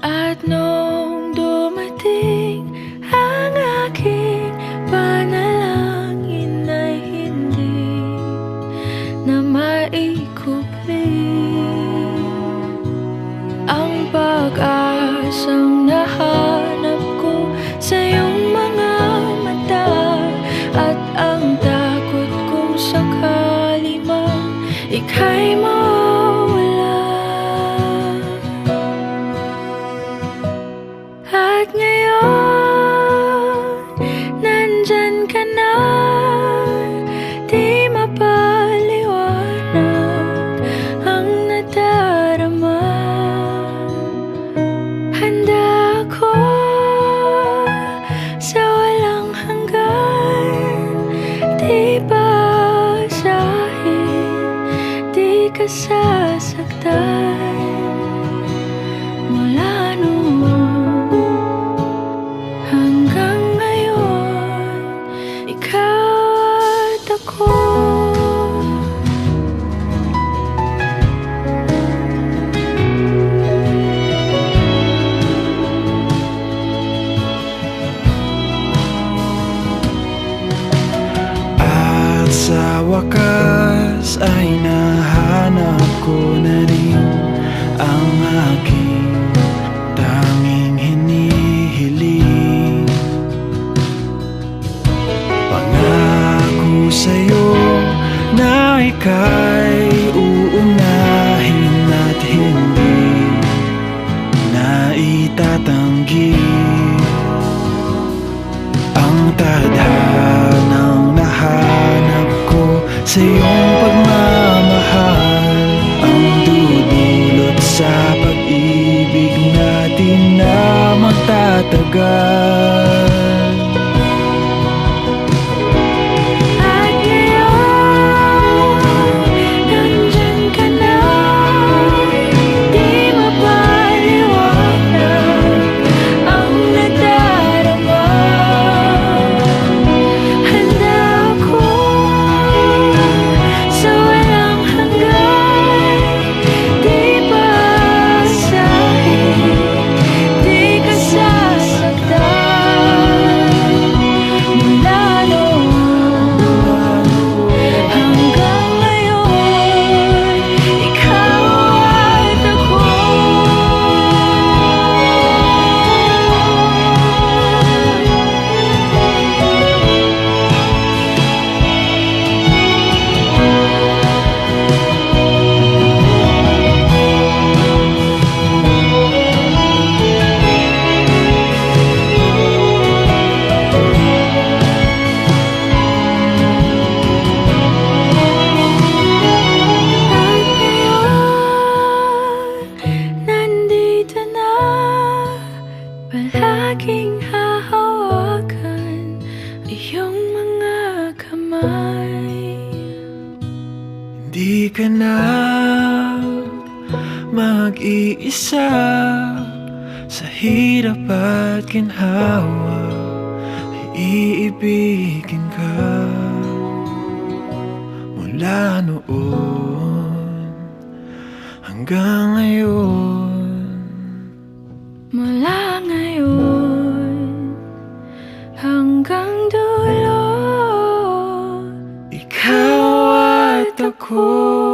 At nung dumating ang aking panalangin ay hindi na maikupli. Ang pag-asang nahanap ko sa iyong mga mata, at ang takot kung sakali man ika'y mawala. At ngayon, nandyan ka na, di mapaliwanag ang nadarama. Handa ako sa walang hanggan, di basahin, di ka sasaktan. Mula noon hanggang ngayon, ikaw at ako. At sa wakas ay nahanap ko na rin ang aking tanging hinihiling. Pangako sa'yo na ika'y uunahin at hindi na itatanggi. Ang tadhanang nahanap ko sa iyong pagmamahal, ang dudulot sa pag-ibig natin na magtatagal. At ngayon, nandyan ka na, di mapaliwanag ang nadarama. Handa ako sa walang hanggan, di basahin, di ka sasaktan. Mula noon hanggang ngayon, ikaw at ako. At ngayon, nandito na, palaging hahawakan iyong mga kamay. Hindi ka na mag-iisa sa hirap at ginhawa, iibigin ka. Mula noon hanggang ngayon, Mula ngayon hanggang dulo, ikaw at ako.